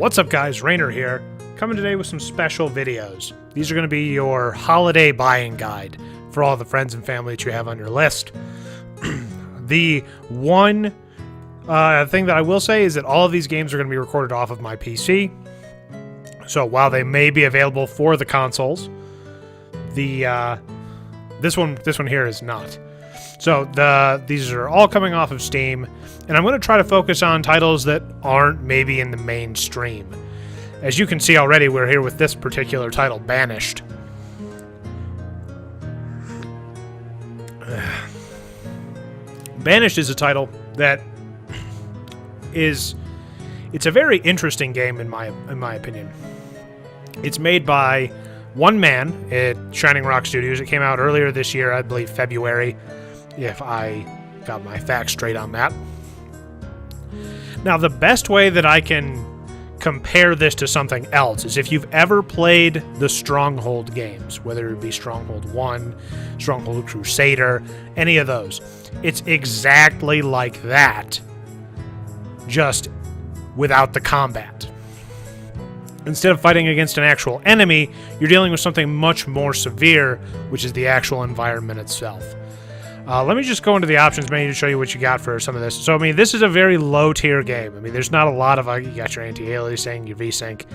What's up guys, Rainer here, coming today with some special videos. These are going to be your holiday buying guide for all the friends and family that you have on your list. The one thing that I will say is that all of these games are going to be recorded off of my PC. So while they may be available for the consoles, this one here is not. So these are all coming off of Steam, and I'm going to try to focus on titles that aren't maybe in the mainstream. As you can see already, we're here with this particular title, Banished. Banished is a title that it's a very interesting game in my opinion. It's made by one man at Shining Rock Studios. It came out earlier this year, I believe February, if I got my facts straight on that. Now, the best way that I can compare this to something else is if you've ever played the Stronghold games, whether it be Stronghold 1, Stronghold Crusader, any of those. It's exactly like that, just without the combat. Instead of fighting against an actual enemy, you're dealing with something much more severe, which is the actual environment itself. Let me just go into the options menu to show you what you got for some of this. So, I mean, this is a very low-tier game. I mean, there's not a lot of... you got your anti-aliasing, your VSync.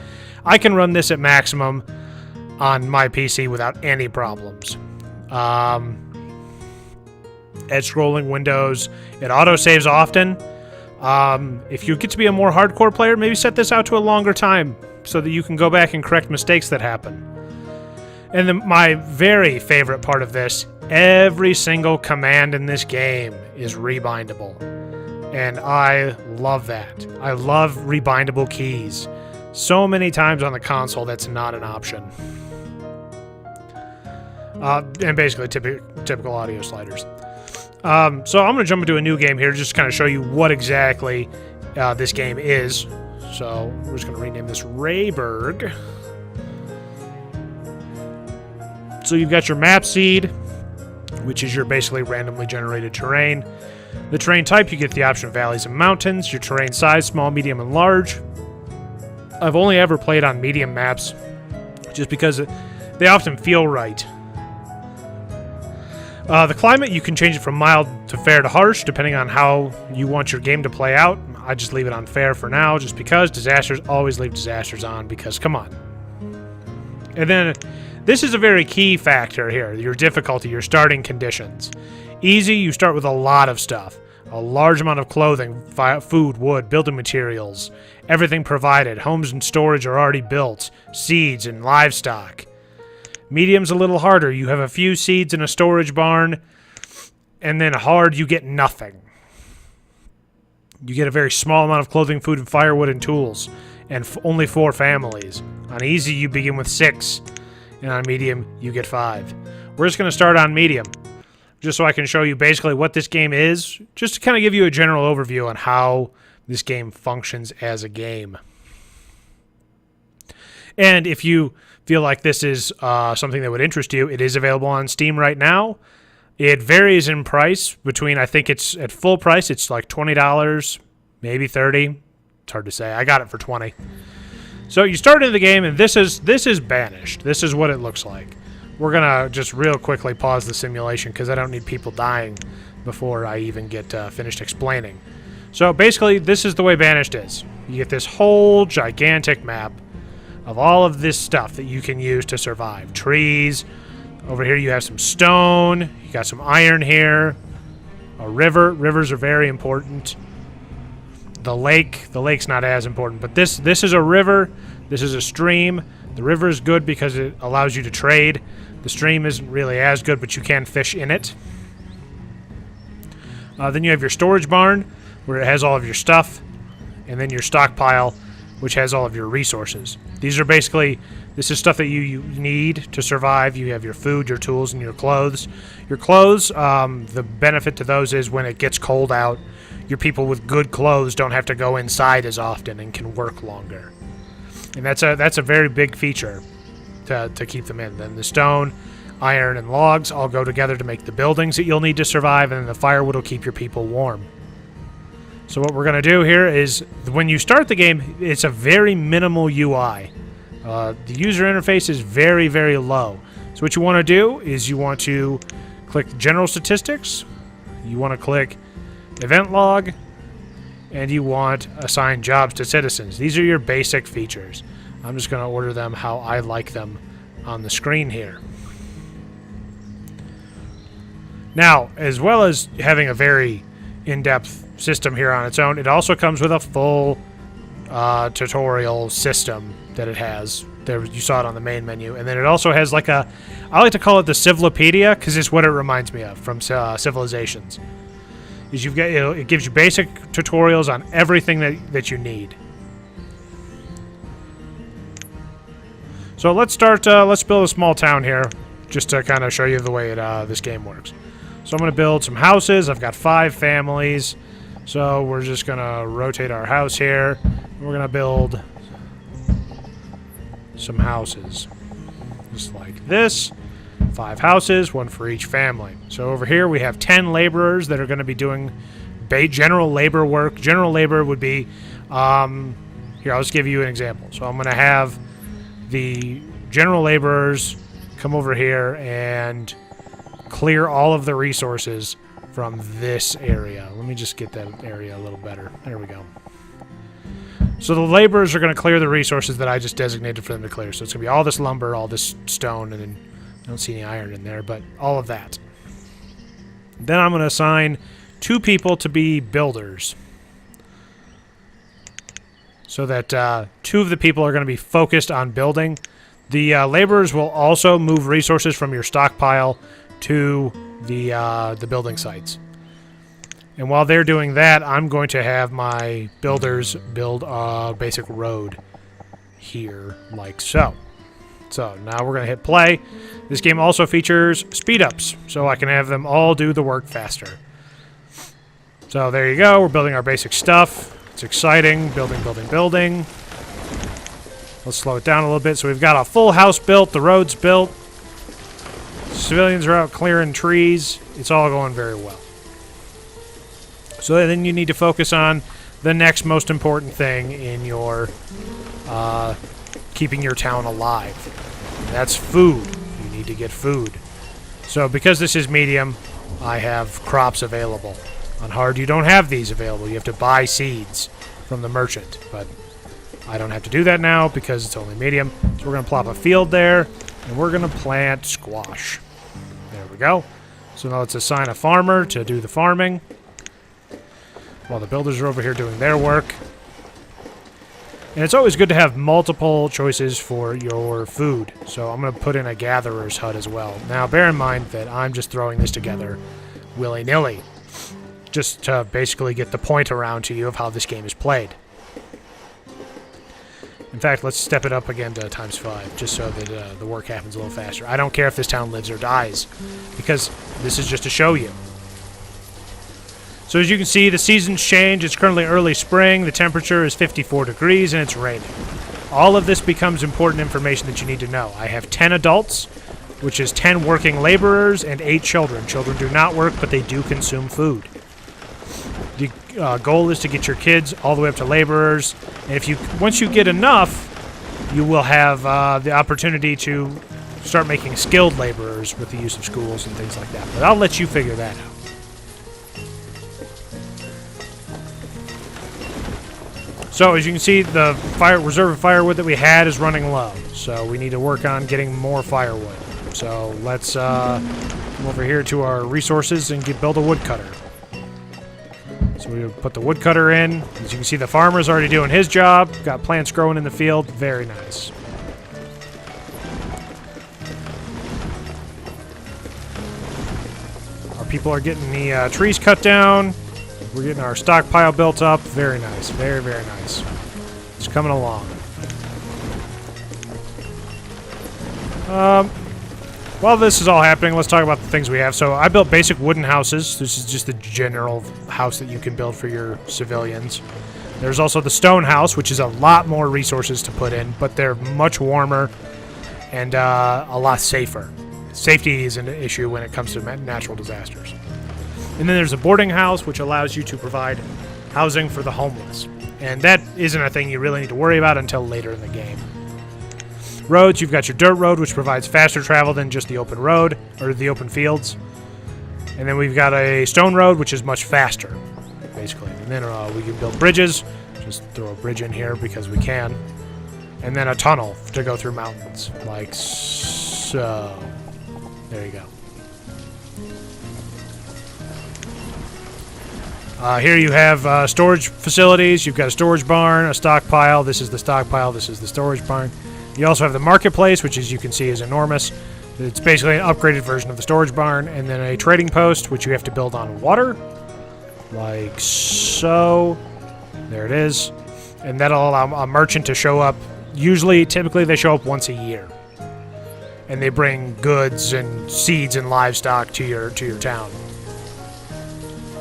I can run this at maximum on my PC without any problems. At scrolling windows, it auto-saves often. If you get to be a more hardcore player, maybe set this out to a longer time so that you can go back and correct mistakes that happen. And then my very favorite part of this, every single command in this game is rebindable. And I love that. I love rebindable keys. So many times on the console, that's not an option. And basically typical audio sliders. So I'm going to jump into a new game here just to kind of show you what exactly this game is. So we're just going to rename this Rayburg. So you've got your map seed, which is your basically randomly generated terrain. The terrain type, you get the option of valleys and mountains. Your terrain size, small, medium, and large. I've only ever played on medium maps just because they often feel right. The climate, you can change it from mild to fair to harsh, depending on how you want your game to play out. I just leave it on fair for now, just because disasters, always leave disasters on, because come on. And then, this is a very key factor here, your difficulty, your starting conditions. Easy, you start with a lot of stuff. A large amount of clothing, food, wood, building materials, everything provided. Homes and storage are already built, seeds and livestock. Medium's a little harder. You have a few seeds in a storage barn, and then hard, you get nothing. You get a very small amount of clothing, food, and firewood and tools, and only 4 families. On easy, you begin with 6, and on medium, you get 5. We're just going to start on medium, just so I can show you basically what this game is, just to kind of give you a general overview on how this game functions as a game. And if you feel like this is something that would interest you, it is available on Steam right now. It varies in price between, I think it's at full price, it's like $20, maybe $30. It's hard to say. I got it for $20. So you start into the game, and this is Banished. This is what it looks like. We're going to just real quickly pause the simulation because I don't need people dying before I even get finished explaining. So basically, this is the way Banished is. You get this whole gigantic map of all of this stuff that you can use to survive. Trees. Over here you have some stone. You got some iron here. A river. Rivers are very important. The lake's not as important, but this is a river. This is a stream. The river is good because it allows you to trade. The stream isn't really as good, but you can fish in it. Then you have your storage barn, where it has all of your stuff, and then your stockpile, which has all of your resources. These are basically, this is stuff that you need to survive. You have your food, your tools, and your clothes. Your clothes, the benefit to those is when it gets cold out, your people with good clothes don't have to go inside as often and can work longer. And that's a very big feature to keep them in. Then the stone, iron, and logs all go together to make the buildings that you'll need to survive, and then the firewood will keep your people warm. So what we're going to do here is, when you start the game, it's a very minimal UI. The user interface is very, very low. So what you want to do is you want to click General Statistics, you want to click Event Log, and you want Assign Jobs to Citizens. These are your basic features. I'm just going to order them how I like them on the screen here. Now, as well as having a very in-depth system here on its own, it also comes with a full tutorial system that it has. There, you saw it on the main menu, and then it also has like a, I like to call it the Civilopedia, because it's what it reminds me of from Civilizations. Is you've got, it gives you basic tutorials on everything that you need. So let's start. Let's build a small town here, just to kind of show you the way this game works. So I'm going to build some houses. I've got 5 families, so we're just going to rotate our house here. We're going to build some houses, just like this. 5 houses, 1 for each family. So over here we have 10 laborers that are going to be doing general labor work. General labor would be, here, I'll just give you an example. So I'm going to have the general laborers come over here and clear all of the resources from this area. Let me just get that area a little better. There we go. So the laborers are going to clear the resources that I just designated for them to clear. So it's going to be all this lumber, all this stone, and then I don't see any iron in there, but all of that. Then I'm going to assign 2 people to be builders, so that 2 of the people are going to be focused on building. The laborers will also move resources from your stockpile to the building sites. And while they're doing that, I'm going to have my builders build a basic road here, like so. So now we're going to hit play. This game also features speed-ups, so I can have them all do the work faster. So there you go. We're building our basic stuff. It's exciting. Building, building, building. Let's slow it down a little bit. So we've got a full house built. The road's built. Civilians are out clearing trees. It's all going very well. So then you need to focus on the next most important thing in your keeping your town alive. That's food. You need to get food. So because this is medium, I have crops available. On hard, you don't have these available. You have to buy seeds from the merchant. But I don't have to do that now because it's only medium. So we're going to plop a field there, and we're going to plant squash. There we go. So now let's assign a farmer to do the farming, while the builders are over here doing their work. And it's always good to have multiple choices for your food. So I'm going to put in a gatherer's hut as well. Now, bear in mind that I'm just throwing this together willy-nilly, just to basically get the point around to you of how this game is played. In fact, let's step it up again to ×5, just so that the work happens a little faster. I don't care if this town lives or dies, because this is just to show you. So as you can see, the seasons change. It's currently early spring. The temperature is 54 degrees, and it's raining. All of this becomes important information that you need to know. I have 10 adults, which is 10 working laborers, and 8 children. Children do not work, but they do consume food. The goal is to get your kids all the way up to laborers, and once you get enough, you will have the opportunity to start making skilled laborers with the use of schools and things like that. But I'll let you figure that out. So as you can see, the reserve of firewood that we had is running low. So we need to work on getting more firewood. So let's come over here to our resources and build a woodcutter. So we put the woodcutter in. As you can see, the farmer's already doing his job. Got plants growing in the field. Very nice. Our people are getting the trees cut down. We're getting our stockpile built up. Very nice. Very, very nice. It's coming along. While this is all happening, let's talk about the things we have. So I built basic wooden houses. This is just the general house that you can build for your civilians. There's also the stone house, which is a lot more resources to put in, but they're much warmer and a lot safer. Safety is an issue when it comes to natural disasters. And then there's a boarding house, which allows you to provide housing for the homeless. And that isn't a thing you really need to worry about until later in the game. Roads, you've got your dirt road, which provides faster travel than just the open road, or the open fields. And then we've got a stone road, which is much faster, basically. And then we can build bridges. Just throw a bridge in here because we can. And then a tunnel to go through mountains, like so. There you go. Here you have storage facilities. You've got a storage barn, a stockpile. This is the stockpile. This is the storage barn. You also have the marketplace, which, as you can see, is enormous. It's basically an upgraded version of the storage barn. And then a trading post, which you have to build on water, like so. There it is. And that'll allow a merchant to show up. Typically, they show up once a year. And they bring goods and seeds and livestock to your town.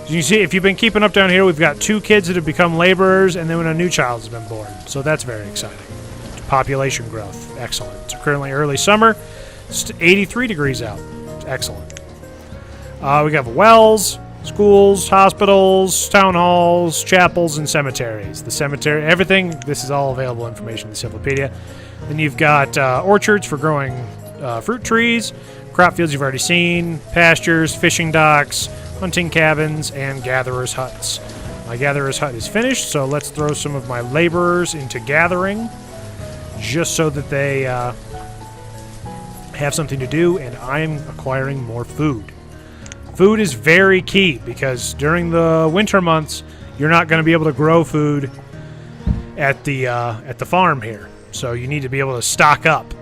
So you see, if you've been keeping up down here, we've got 2 kids that have become laborers, and then a new child has been born. So that's very exciting. Population growth. Excellent. It's currently early summer. It's 83 degrees out. Excellent. We have wells, schools, hospitals, town halls, chapels, and cemeteries. The cemetery, everything, this is all available information in the Encyclopedia. Then you've got orchards for growing fruit trees, crop fields you've already seen, pastures, fishing docks, hunting cabins, and gatherers' huts. My gatherer's hut is finished, so let's throw some of my laborers into gathering, just so that they have something to do, and I'm acquiring more food. Food is very key, because during the winter months, you're not going to be able to grow food at the farm here. So you need to be able to stock up.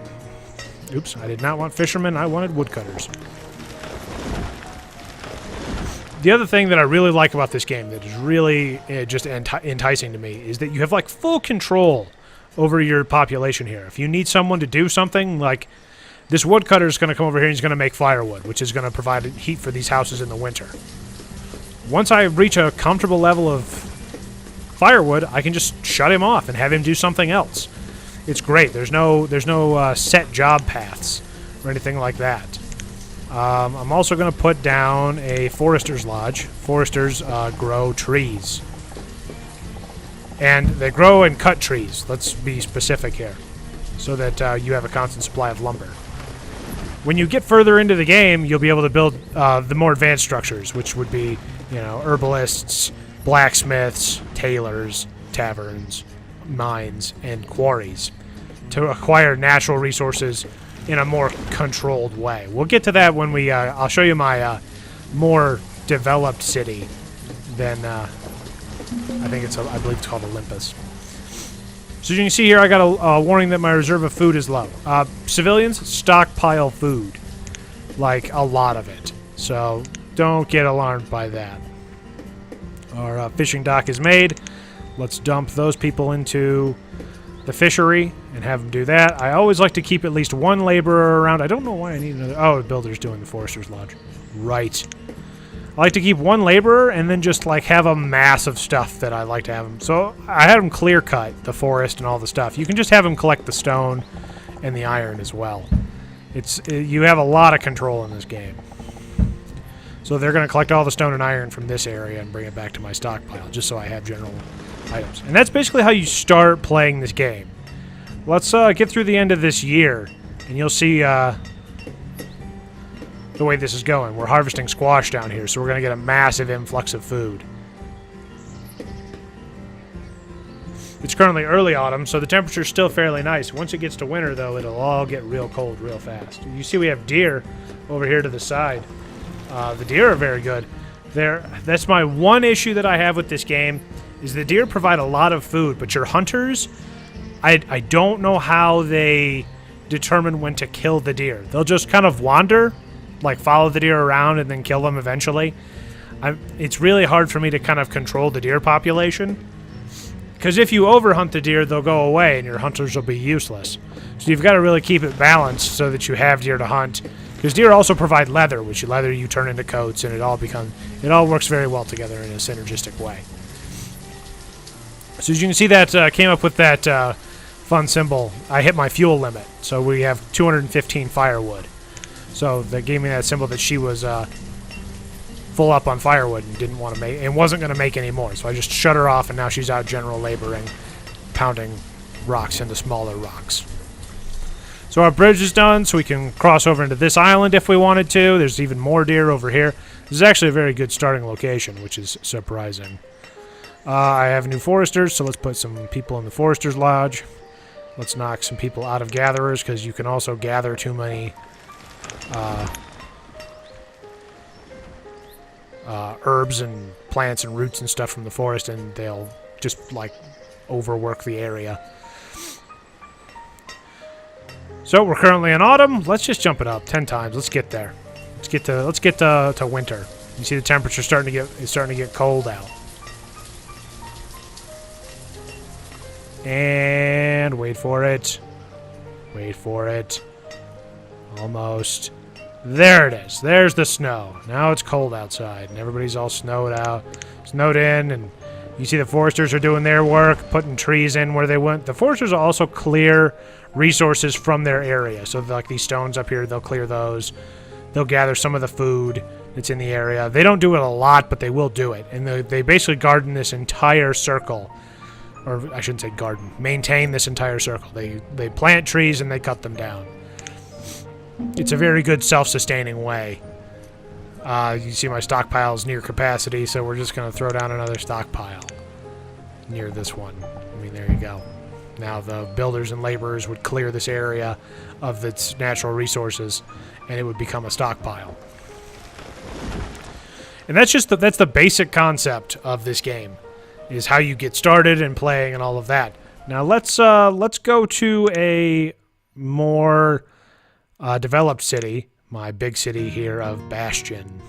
Oops, I did not want fishermen, I wanted woodcutters. The other thing that I really like about this game that is really just enticing to me is that you have like full control over your population here. If you need someone to do something, like this woodcutter is going to come over here and he's going to make firewood, which is going to provide heat for these houses in the winter. Once I reach a comfortable level of firewood, I can just shut him off and have him do something else. It's great. There's no set job paths or anything like that. I'm also going to put down a forester's lodge. Foresters grow trees. And they grow and cut trees. Let's be specific here, so that you have a constant supply of lumber. When you get further into the game, you'll be able to build the more advanced structures, which would be, herbalists, blacksmiths, tailors, taverns, mines, and quarries, to acquire natural resources in a more controlled way. We'll get to that when we... I'll show you my more developed city than... I believe it's called Olympus. So you can see here, I got a warning that my reserve of food is low. Civilians stockpile food, like a lot of it. So don't get alarmed by that. Our fishing dock is made. Let's dump those people into the fishery and have them do that. I always like to keep at least one laborer around. I don't know why I need another. Oh, the builder's doing the forester's lodge. Right. I like to keep one laborer and then just like have a mass of stuff that I like to have them. So I had them clear cut the forest and all the stuff. You can just have them collect the stone and the iron as well. You have a lot of control in this game. So they're going to collect all the stone and iron from this area and bring it back to my stockpile, just so I have general items. And that's basically how you start playing this game. Let's get through the end of this year, and you'll see the way this is going. We're harvesting squash down here, so we're going to get a massive influx of food. It's currently early autumn, so the temperature's still fairly nice. Once it gets to winter, though, it'll all get real cold real fast. You see we have deer over here to the side. The deer are very good. That's my one issue that I have with this game, is the deer provide a lot of food, but your hunters, I don't know how they determine when to kill the deer. They'll just kind of wander, like follow the deer around and then kill them eventually. It's really hard for me to kind of control the deer population, because if you overhunt the deer, they'll go away and your hunters will be useless. So you've got to really keep it balanced so that you have deer to hunt. Because deer also provide leather, which leather you turn into coats, and it all works very well together in a synergistic way. So as you can see, that came up with that fun symbol. I hit my fuel limit, so we have 215 firewood. So that gave me that symbol that she was full up on firewood and didn't want to make, and wasn't going to make any more. So I just shut her off, and now she's out general laboring, pounding rocks into smaller rocks. So our bridge is done, so we can cross over into this island if we wanted to. There's even more deer over here. This is actually a very good starting location, which is surprising. I have new foresters, so let's put some people in the forester's lodge. Let's knock some people out of gatherers, because you can also gather too many herbs and plants and roots and stuff from the forest, and they'll just, like, overwork the area. So we're currently in autumn. Let's just jump it up 10 times. Let's get there. Let's get to winter. You see the temperature starting to get cold out. And wait for it. Wait for it. Almost. There it is. There's the snow. Now it's cold outside, and everybody's all snowed in, and you see the foresters are doing their work, putting trees in where they went. The foresters will also clear resources from their area. So, like these stones up here, they'll clear those. They'll gather some of the food that's in the area. They don't do it a lot, but they will do it. And they basically garden this entire circle. Or I shouldn't say garden. Maintain this entire circle. They plant trees and they cut them down. It's a very good self-sustaining way. You see my stockpile's near capacity, so we're just going to throw down another stockpile near this one. I mean, there you go. Now the builders and laborers would clear this area of its natural resources, and it would become a stockpile. And that's the basic concept of this game, is how you get started and playing and all of that. Now let's go to a more developed city, my big city here of Bastion.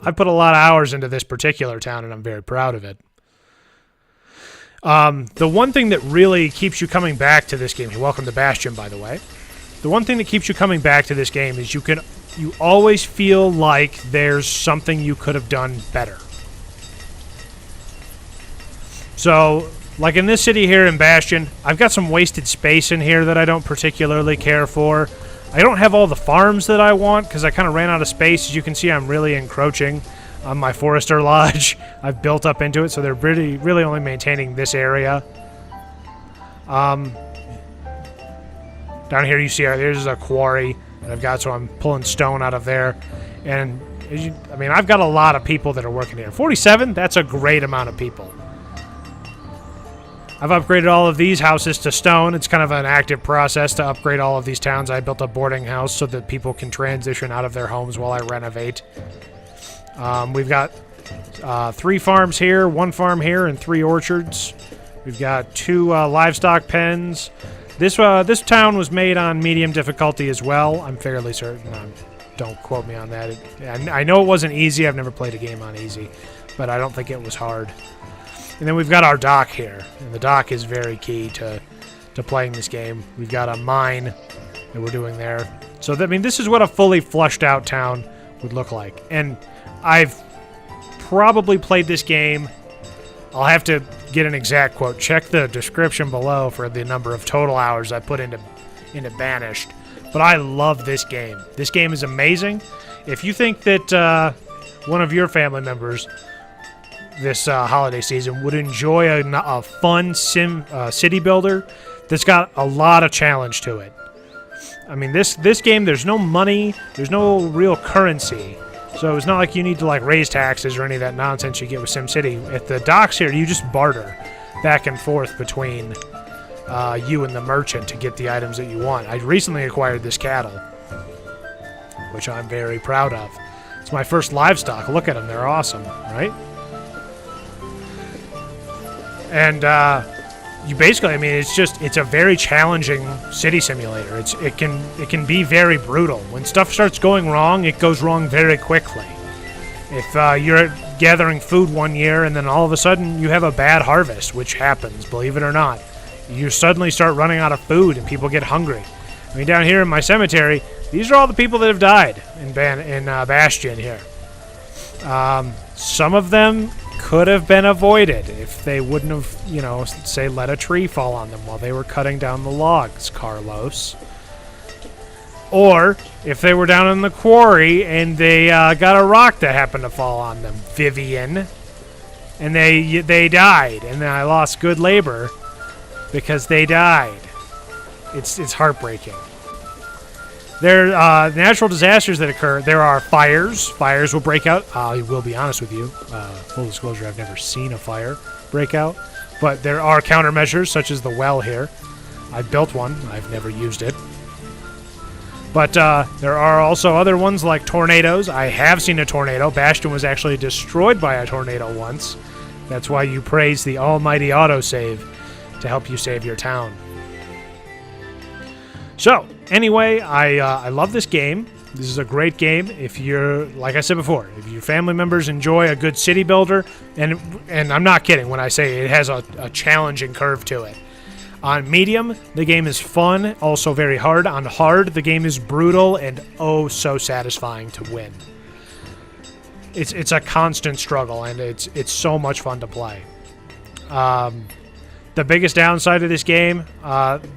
I put a lot of hours into this particular town, and I'm very proud of it. The one thing that really keeps you coming back to this game, welcome to Bastion, by the way. The one thing that keeps you coming back to this game is you always feel like there's something you could have done better. So, like in this city here in Bastion, I've got some wasted space in here that I don't particularly care for. I don't have all the farms that I want because I kind of ran out of space. As you can see, I'm really encroaching on my forester lodge. I've built up into it, so they're really only maintaining this area. Down here you see there's a quarry that I've got, so I'm pulling stone out of there. And, I mean, I've got a lot of people that are working here. 47, that's a great amount of people. I've upgraded all of these houses to stone. It's kind of an active process to upgrade all of these towns. I built a boarding house so that people can transition out of their homes while I renovate. We've got 3 farms here, 1 farm here, and 3 orchards. We've got 2 livestock pens. This town was made on medium difficulty as well. I'm fairly certain. Don't quote me on that. I know it wasn't easy. I've never played a game on easy, but I don't think it was hard. And then we've got our dock here, and the dock is very key to playing this game. We've got a mine that we're doing there. So, I mean, this is what a fully flushed out town would look like. And I've probably played this game. I'll have to get an exact quote. Check the description below for the number of total hours I put into Banished. But I love this game. This game is amazing. If you think that one of your family members this holiday season would enjoy a fun city builder that's got a lot of challenge to it. I mean, this game, there's no money, there's no real currency, so it's not like you need to like raise taxes or any of that nonsense you get with SimCity. At the docks here, you just barter back and forth between you and the merchant to get the items that you want. I recently acquired this cattle, which I'm very proud of. It's my first livestock. Look at them, they're awesome, right? And you basically, I mean, it's a very challenging city simulator. It can be very brutal. When stuff starts going wrong, it goes wrong very quickly. If you're gathering food one year and then all of a sudden you have a bad harvest, which happens, believe it or not, you suddenly start running out of food and people get hungry. I mean, down here in my cemetery, these are all the people that have died in Bastion here. Some of them could have been avoided if they wouldn't have, say, let a tree fall on them while they were cutting down the logs, Carlos. Or if they were down in the quarry and they got a rock that happened to fall on them, Vivian, and they died, and then I lost good labor because they died. It's heartbreaking. There are natural disasters that occur. There are fires. Fires will break out. I will be honest with you. Full disclosure, I've never seen a fire break out. But there are countermeasures, such as the well here. I built one. I've never used it. But there are also other ones like tornadoes. I have seen a tornado. Bastion was actually destroyed by a tornado once. That's why you praise the almighty autosave to help you save your town. So, anyway, I love this game. This is a great game if you're, like I said before, if your family members enjoy a good city builder, and I'm not kidding when I say it has a challenging curve to it. On medium, the game is fun, also very hard. On hard, the game is brutal and oh so satisfying to win. It's a constant struggle, and it's so much fun to play. The biggest downside of this game,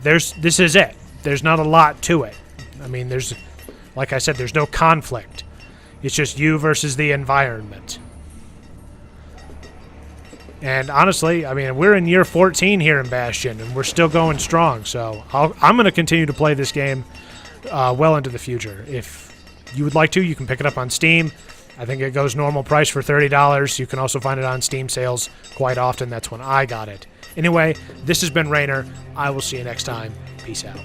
this is it. There's not a lot to it. I mean, like I said, there's no conflict. It's just you versus the environment. And honestly, I mean, we're in year 14 here in Bastion, and we're still going strong. So I'm going to continue to play this game well into the future. If you would like to, you can pick it up on Steam. I think it goes normal price for $30. You can also find it on Steam sales quite often. That's when I got it. Anyway, this has been Rainer. I will see you next time. Peace out.